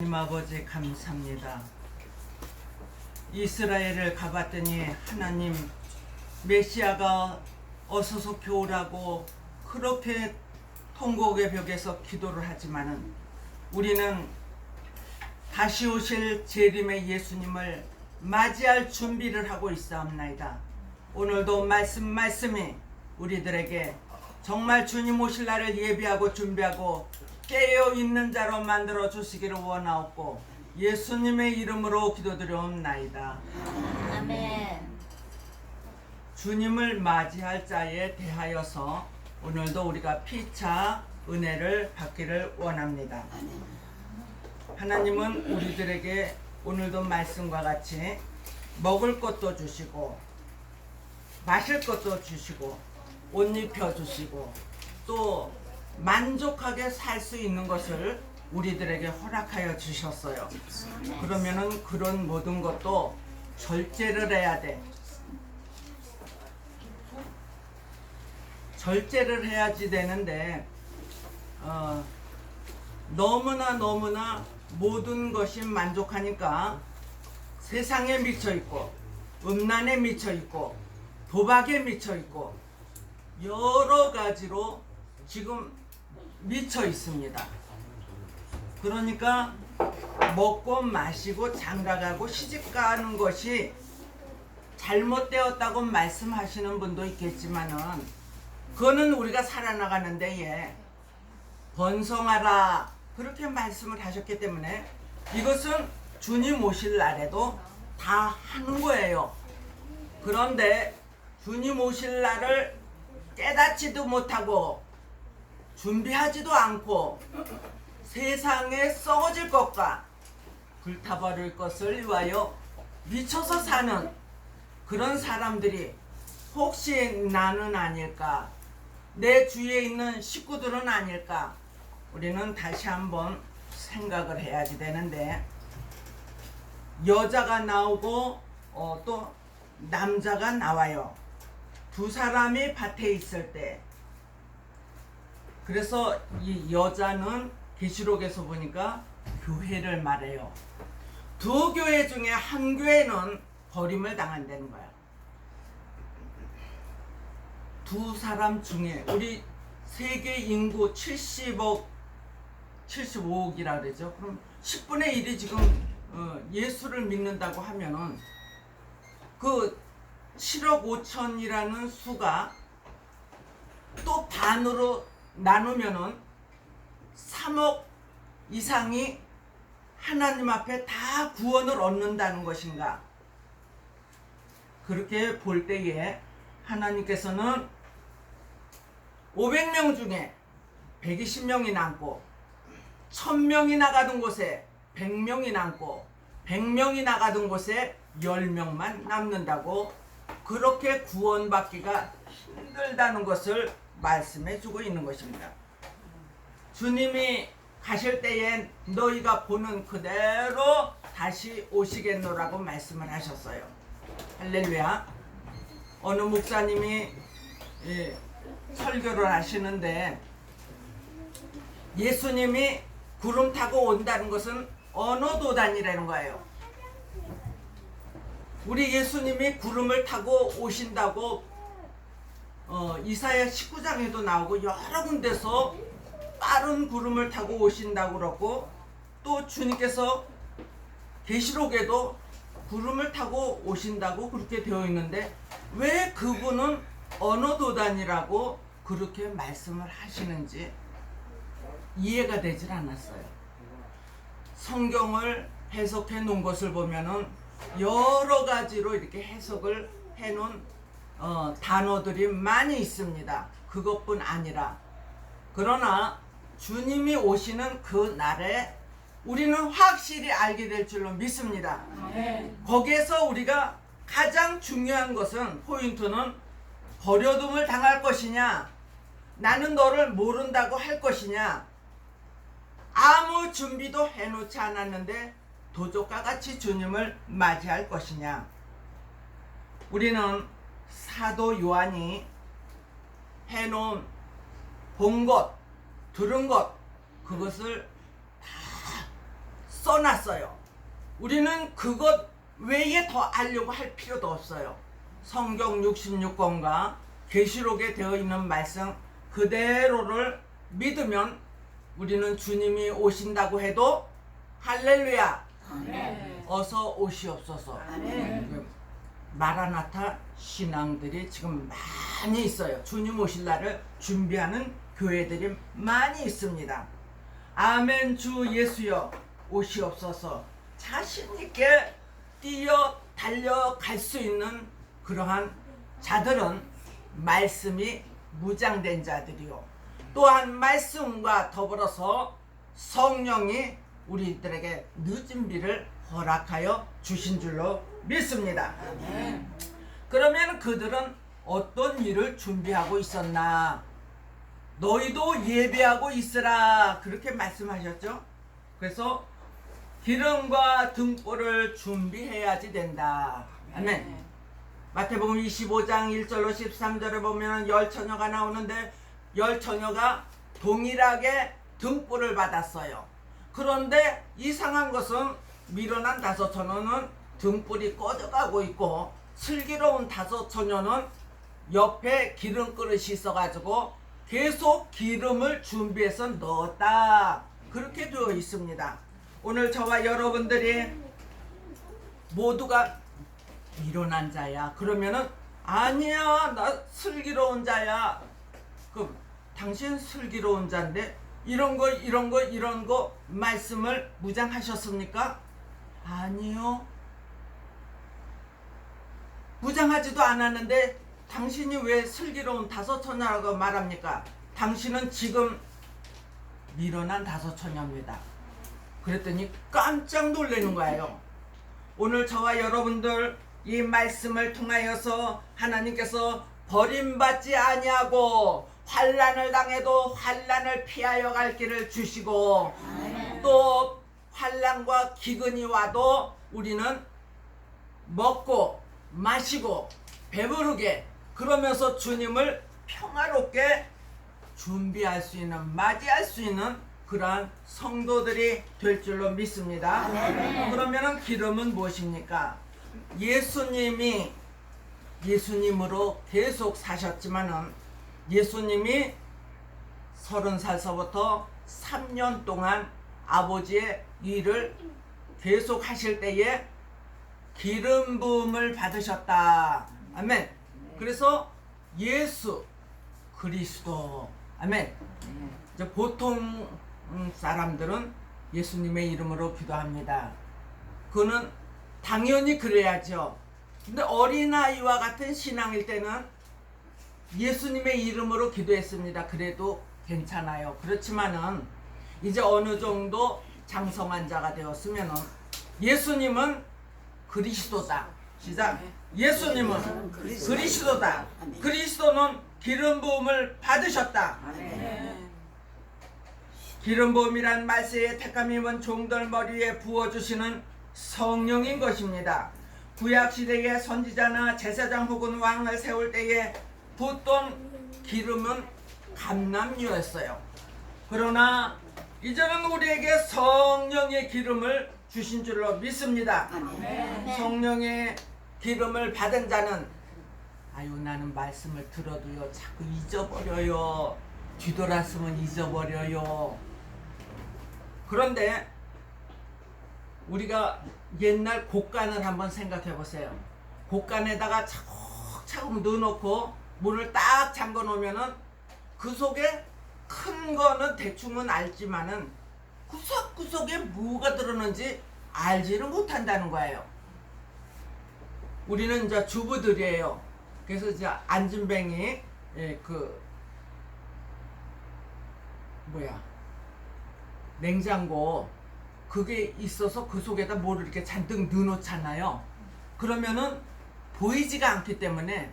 하나님 아버지 감사합니다. 이스라엘을 가봤더니 하나님 메시아가 어서 속해오라고 그렇게 통곡의 벽에서 기도를 하지만은 우리는 다시 오실 재림의 예수님을 맞이할 준비를 하고 있사옵나이다. 오늘도 말씀이 우리들에게 정말 주님 오실 날을 예비하고 준비하고 깨어있는 자로 만들어 주시기를 원하옵고 예수님의 이름으로 기도드려옵나이다. 아멘. 주님을 맞이할 자에 대하여서 오늘도 우리가 피차 은혜를 받기를 원합니다. 하나님은 우리들에게 오늘도 말씀과 같이 먹을 것도 주시고 마실 것도 주시고 옷 입혀 주시고 또 만족하게 살 수 있는 것을 우리들에게 허락하여 주셨어요. 그러면은 그런 모든 것도 절제를 해야 돼. 절제를 해야지 되는데 너무나 모든 것이 만족하니까 세상에 미쳐 있고 음란에 미쳐 있고 도박에 미쳐 있고 여러 가지로 지금 미쳐 있습니다. 그러니까 먹고 마시고 장가가고 시집가는 것이 잘못되었다고 말씀하시는 분도 있겠지만은 그거는 우리가 살아나가는 데에 번성하라 그렇게 말씀을 하셨기 때문에 이것은 주님 오실 날에도 다 하는 거예요. 그런데 주님 오실 날을 깨닫지도 못하고 준비하지도 않고 세상에 썩어질 것과 불타버릴 것을 위하여 미쳐서 사는 그런 사람들이 혹시 나는 아닐까, 내 주위에 있는 식구들은 아닐까, 우리는 다시 한번 생각을 해야지 되는데, 여자가 나오고 또 남자가 나와요. 두 사람이 밭에 있을 때, 그래서 이 여자는 계시록에서 보니까 교회를 말해요. 두 교회 중에 한 교회는 버림을 당한다는 거야. 두 사람 중에 우리 세계 인구 70억, 75억이라 그러죠. 그럼 10분의 1이 지금 예수를 믿는다고 하면은 그 7억 5천이라는 수가 또 반으로 나누면은 3억 이상이 하나님 앞에 다 구원을 얻는다는 것인가? 그렇게 볼 때에 하나님께서는 500명 중에 120명이 남고 1000명이 나가던 곳에 100명이 남고 100명이 나가던 곳에 10명만 남는다고 그렇게 구원받기가 힘들다는 것을 말씀해 주고 있는 것입니다. 주님이 가실 때에 너희가 보는 그대로 다시 오시겠노라고 말씀을 하셨어요. 할렐루야. 어느 목사님이 설교를 하시는데 예수님이 구름 타고 온다는 것은 언어도단이라는 거예요. 우리 예수님이 구름을 타고 오신다고 이사야 19장에도 나오고 여러 군데서 빠른 구름을 타고 오신다고 그러고 또 주님께서 계시록에도 구름을 타고 오신다고 그렇게 되어 있는데 왜 그분은 언어도단이라고 그렇게 말씀을 하시는지 이해가 되질 않았어요. 성경을 해석해 놓은 것을 보면은 여러 가지로 이렇게 해석을 해 놓은 단어들이 많이 있습니다. 그것뿐 아니라 그러나 주님이 오시는 그 날에 우리는 확실히 알게 될 줄로 믿습니다. 거기에서 우리가 가장 중요한 것은 포인트는 버려둠을 당할 것이냐, 나는 너를 모른다고 할 것이냐, 아무 준비도 해놓지 않았는데 도적과 같이 주님을 맞이할 것이냐. 우리는 사도 요한이 해놓은 본 것, 들은 것, 그것을 다 써놨어요. 우리는 그것 외에 더 알려고 할 필요도 없어요. 성경 66권과 계시록에 되어 있는 말씀 그대로를 믿으면 우리는 주님이 오신다고 해도 할렐루야, 아멘. 어서 오시옵소서. 아멘. 마라나타 신앙들이 지금 많이 있어요. 주님 오실 날을 준비하는 교회들이 많이 있습니다. 아멘. 주 예수여 오시옵소서. 자신 있게 뛰어 달려갈 수 있는 그러한 자들은 말씀이 무장된 자들이요, 또한 말씀과 더불어서 성령이 우리들에게 늦은 비를 허락하여 주신 줄로 믿습니다. 그러면 그들은 어떤 일을 준비하고 있었나? 너희도 예배하고 있으라, 그렇게 말씀하셨죠. 그래서 기름과 등불을 준비해야지 된다. 아멘. 마태복음 25장 1절로 13절에 보면 열 처녀가 나오는데 열 처녀가 동일하게 등불을 받았어요. 그런데 이상한 것은 미련한 다섯 처녀는 등불이 꺼져가고 있고 슬기로운 다섯 처녀는 옆에 기름 그릇이 있어가지고 계속 기름을 준비해서 넣었다, 그렇게 되어 있습니다. 오늘 저와 여러분들이 모두가 미련한 자야 그러면은 아니야, 나 슬기로운 자야. 그럼 당신 슬기로운 자인데 이런 거 말씀을 무장하셨습니까? 아니요, 무장하지도 않았는데 당신이 왜 슬기로운 다섯 처녀라고 말합니까? 당신은 지금 미련한 다섯 처녀입니다. 그랬더니 깜짝 놀라는 거예요. 오늘 저와 여러분들 이 말씀을 통하여서 하나님께서 버림받지 아니하고 환난을 당해도 환난을 피하여 갈 길을 주시고, 또 환난과 기근이 와도 우리는 먹고 마시고 배부르게, 그러면서 주님을 평화롭게 준비할 수 있는, 맞이할 수 있는 그러한 성도들이 될 줄로 믿습니다. 그러면은 기름은 무엇입니까? 예수님으로 계속 사셨지만은 예수님이 30살서부터 3년 동안 아버지의 일을 계속 하실 때에 기름 부음을 받으셨다. 아멘. 그래서 예수 그리스도. 아멘. 이제 보통 사람들은 예수님의 이름으로 기도합니다. 그는 당연히 그래야죠. 근데 어린아이와 같은 신앙일 때는 예수님의 이름으로 기도했습니다. 그래도 괜찮아요. 그렇지만은 이제 어느 정도 장성한 자가 되었으면은 예수님은 그리스도다. 시작. 예수님은 그리스도다. 그리스도는 기름 부음을 받으셨다. 기름 부음이란 말세에 택함 입은 종들 머리에 부어주시는 성령인 것입니다. 구약시대의 선지자나 제사장 혹은 왕을 세울 때에 붓던 기름은 감람유였어요. 그러나 이제는 우리에게 성령의 기름을 주신 줄로 믿습니다. 성령의 기름을 받은 자는 아유, 나는 말씀을 들어도요 자꾸 잊어버려요. 뒤돌았으면 잊어버려요. 그런데 우리가 옛날 곡간을 한번 생각해 보세요. 곡간에다가 차곡차곡 넣어놓고 문을 딱 잠궈 놓으면은 그 속에 큰 거는 대충은 알지만은 구석구석에 뭐가 들었는지 알지는 못한다는 거예요. 우리는 이제 주부들이에요. 그래서 이제 안진뱅이 냉장고 그게 있어서 그 속에다 뭐를 이렇게 잔뜩 넣어놓잖아요. 그러면은 보이지가 않기 때문에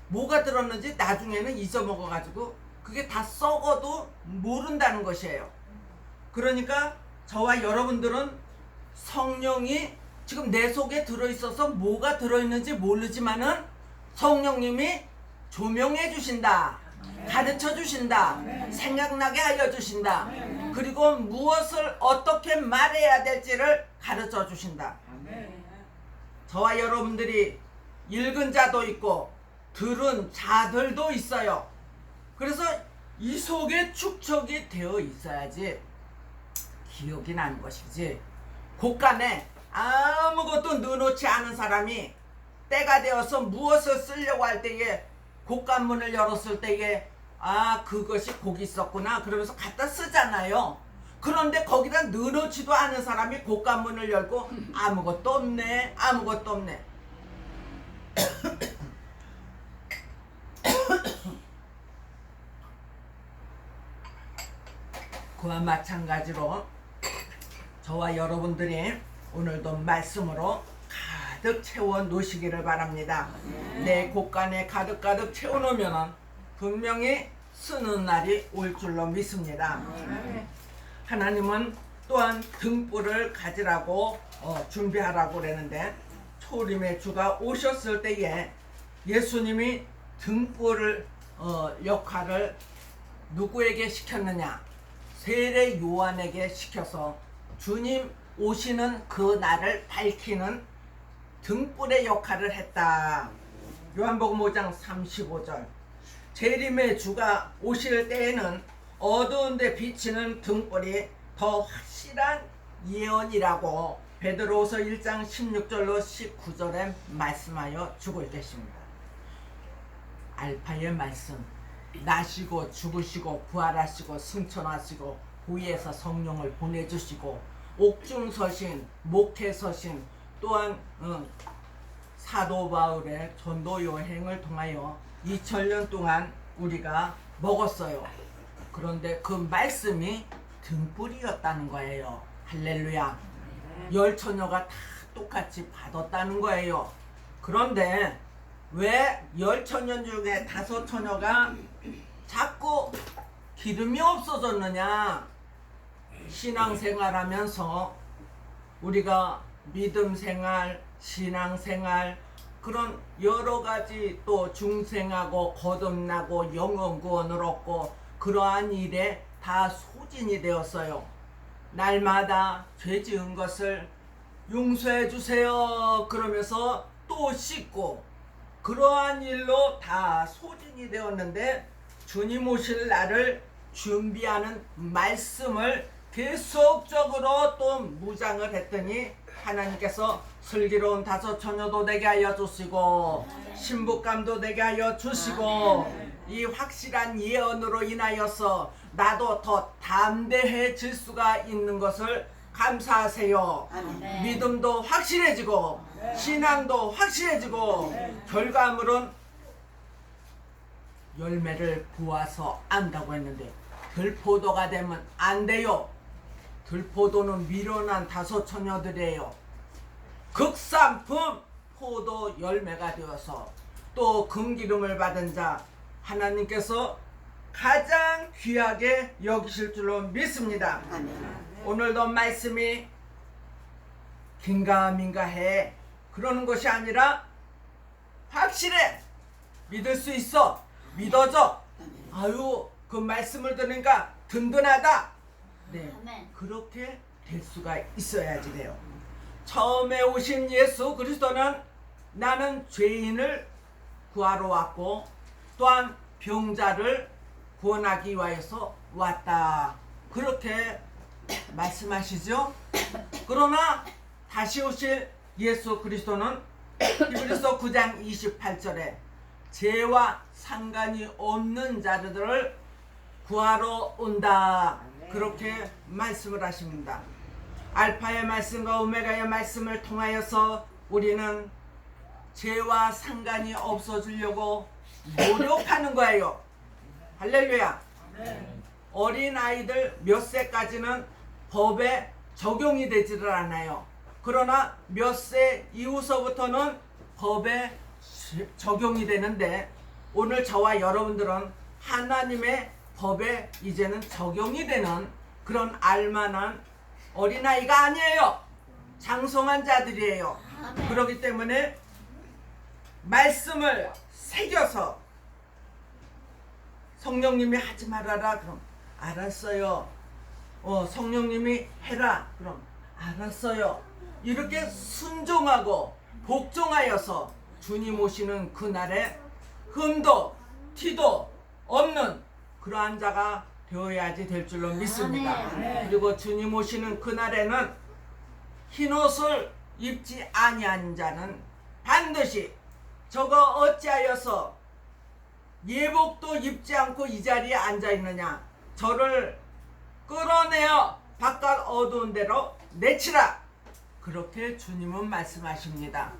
뭐가 들었는지 나중에는 잊어먹어가지고 그게 다 썩어도 모른다는 것이에요. 그러니까 저와 여러분들은 성령이 지금 내 속에 들어있어서 뭐가 들어있는지 모르지만은 성령님이 조명해 주신다. 가르쳐 주신다. 생각나게 알려주신다. 그리고 무엇을 어떻게 말해야 될지를 가르쳐 주신다. 저와 여러분들이 읽은 자도 있고 들은 자들도 있어요. 그래서 이 속에 축적이 되어 있어야지 기억이 나는 것이지, 곳간에 아무것도 넣어놓지 않은 사람이 때가 되어서 무엇을 쓰려고 할 때에 곳간문을 열었을 때에 그것이 거기 있었구나 그러면서 갖다 쓰잖아요. 그런데 거기다 넣어놓지도 않은 사람이 곳간문을 열고 아무것도 없네, 아무것도 없네. 그와 마찬가지로 저와 여러분들이 오늘도 말씀으로 가득 채워 놓으시기를 바랍니다. 내 곳간에 가득 채워놓으면 분명히 쓰는 날이 올 줄로 믿습니다. 하나님은 또한 등불을 가지라고 준비하라고 그랬는데, 초림의 주가 오셨을 때에 예수님이 등불을 역할을 누구에게 시켰느냐? 세례 요한에게 시켜서 주님 오시는 그 날을 밝히는 등불의 역할을 했다. 요한복음 5장 35절. 재림의 주가 오실 때에는 어두운 데 비치는 등불이 더 확실한 예언이라고 베드로후서 1장 16절로 19절에 말씀하여 주고 계십니다. 알파의 말씀, 나시고 죽으시고 부활하시고 승천하시고 후에서 성령을 보내주시고 옥중서신, 목회서신, 또한 사도 바울의 전도 여행을 통하여 2000년 동안 우리가 먹었어요. 그런데 그 말씀이 등불이었다는 거예요. 할렐루야. 열 처녀가 다 똑같이 받았다는 거예요. 그런데 왜 열 처녀 중에 5 처녀가 자꾸 기름이 없어졌느냐? 신앙생활하면서 우리가 믿음생활, 신앙생활, 그런 여러가지 또 중생하고 거듭나고 영혼구원을 얻고 그러한 일에 다 소진이 되었어요. 날마다 죄 지은 것을 용서해 주세요 그러면서 또 씻고, 그러한 일로 다 소진이 되었는데, 주님 오실 날을 준비하는 말씀을 계속적으로 또 무장을 했더니 하나님께서 슬기로운 5 처녀도 되게 하여 주시고 신부감도 되게 하여 주시고, 이 확실한 예언으로 인하여서 나도 더 담대해질 수가 있는 것을 감사하세요. 믿음도 확실해지고 신앙도 확실해지고 결과물은 열매를 보아서 안다고 했는데 들포도가 되면 안 돼요. 들포도는 미련한 5 처녀들이에요. 극상품 포도 열매가 되어서 또 금기름을 받은 자 하나님께서 가장 귀하게 여기실 줄로 믿습니다. 오늘도 말씀이 긴가민가해 그러는 것이 아니라 확실해. 믿을 수 있어. 믿어져. 아유, 그 말씀을 들으니까 든든하다. 네, 그렇게 될 수가 있어야지 돼요. 처음에 오신 예수 그리스도는 나는 죄인을 구하러 왔고 또한 병자를 구원하기 위하여서 왔다. 그렇게 말씀하시죠. 그러나 다시 오실 예수 그리스도는 히브리서 9장 28절에 죄와 상관이 없는 자들을 구하러 온다. 그렇게 말씀을 하십니다. 알파의 말씀과 오메가의 말씀을 통하여서 우리는 죄와 상관이 없어지려고 노력하는 거예요. 할렐루야. 어린아이들 몇 세까지는 법에 적용이 되지를 않아요. 그러나 몇 세 이후서부터는 법에 적용이 되는데, 오늘 저와 여러분들은 하나님의 법에 이제는 적용이 되는 그런 알만한 어린아이가 아니에요. 장성한 자들이에요. 그렇기 때문에 말씀을 새겨서 성령님이 하지 말아라 그럼 알았어요. 성령님이 해라. 그럼 알았어요. 이렇게 순종하고 복종하여서 주님 오시는 그날에 흠도 티도 없는 그러한 자가 되어야지 될 줄로 믿습니다. 그리고 주님 오시는 그날에는 흰옷을 입지 아니한 자는 반드시 저거 어찌하여서 예복도 입지 않고 이 자리에 앉아 있느냐, 저를 끌어내어 바깥 어두운 데로 내치라. 그렇게 주님은 말씀하십니다.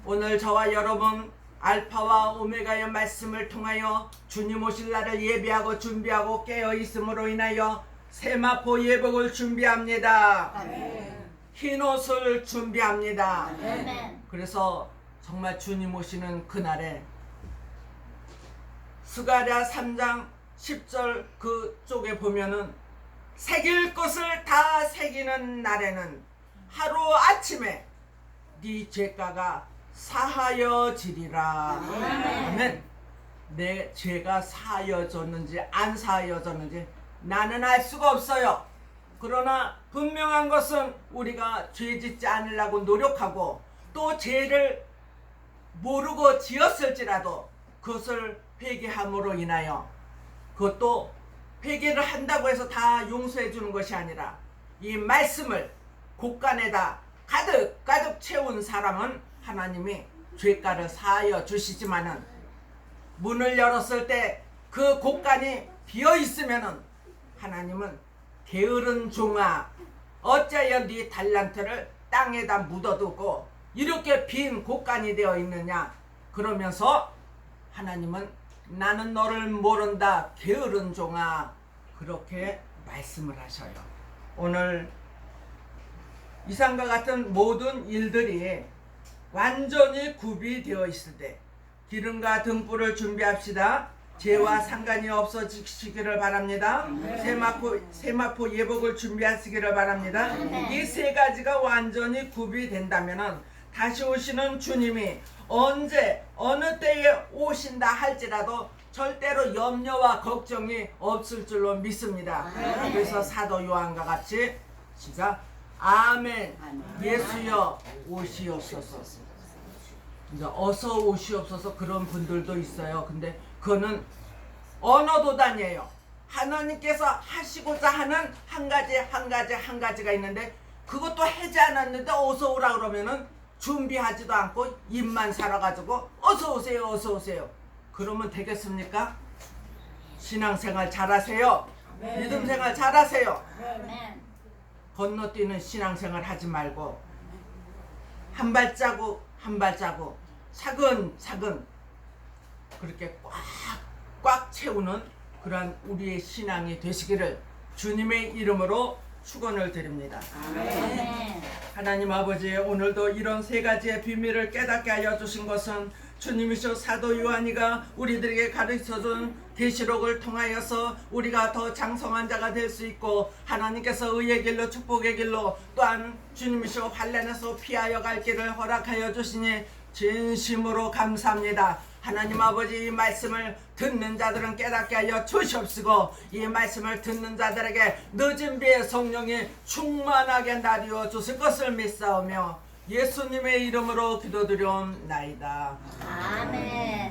오늘 저와 여러분 알파와 오메가의 말씀을 통하여 주님 오실 날을 예비하고 준비하고 깨어 있음으로 인하여 세마포 예복을 준비합니다. 흰 옷을 준비합니다. 그래서 정말 주님 오시는 그날에 스가랴 3장 10절 그쪽에 보면은 새길 것을 다 새기는 날에는 하루 아침에 네 죄가가 사하여지리라. 아멘. 내 죄가 사하여졌는지 안 사하여졌는지 나는 알 수가 없어요. 그러나 분명한 것은 우리가 죄 짓지 않으려고 노력하고 또 죄를 모르고 지었을지라도 그것을 회개함으로 인하여, 그것도 회개를 한다고 해서 다 용서해 주는 것이 아니라 이 말씀을 곳간에다 가득 가득 채운 사람은 하나님이 죄가를 사하여 주시지만은 문을 열었을 때 그 곳간이 비어 있으면은 하나님은 게으른 종아 어찌하여 네 달란트를 땅에다 묻어두고 이렇게 빈 곳간이 되어 있느냐, 그러면서 하나님은 나는 너를 모른다 게으른 종아, 그렇게 말씀을 하셔요. 오늘 이상과 같은 모든 일들이 완전히 구비되어 있을 때 기름과 등불을 준비합시다. 죄와 상관이 없어지시기를 바랍니다. 세마포 예복을 준비하시기를 바랍니다. 이 세 가지가 완전히 구비된다면은 다시 오시는 주님이 언제 어느 때에 오신다 할지라도 절대로 염려와 걱정이 없을 줄로 믿습니다. 그래서 사도 요한과 같이 시작. 아멘. 예수여 오시옵소서. 이제 어서 오시옵소서 그런 분들도 있어요. 근데 그거는 언어도단이에요. 하나님께서 하시고자 하는 한 가지가 있는데 그것도 하지 않았는데 어서 오라 그러면은 준비하지도 않고 입만 살아가지고 어서 오세요 어서 오세요. 그러면 되겠습니까? 신앙생활 잘하세요. 믿음생활 잘하세요. 건너뛰는 신앙생활 하지 말고 한 발자국 한 발자국 차근차근 그렇게 꽉 채우는 그러한 우리의 신앙이 되시기를 주님의 이름으로 축원을 드립니다. 아멘. 하나님 아버지, 오늘도 이런 세 가지의 비밀을 깨닫게 하여 주신 것은 주님이시오 사도 요한이가 우리들에게 가르쳐준 계시록을 통하여서 우리가 더 장성한 자가 될 수 있고 하나님께서 의의 길로 축복의 길로 또한 주님이시오 환난에서 피하여 갈 길을 허락하여 주시니 진심으로 감사합니다. 하나님 아버지, 이 말씀을 듣는 자들은 깨닫게 하여 주시옵시고 이 말씀을 듣는 자들에게 늦은 비의 성령이 충만하게 나리워 주실 것을 믿사오며 예수님의 이름으로 기도드려옵나이다. 아멘.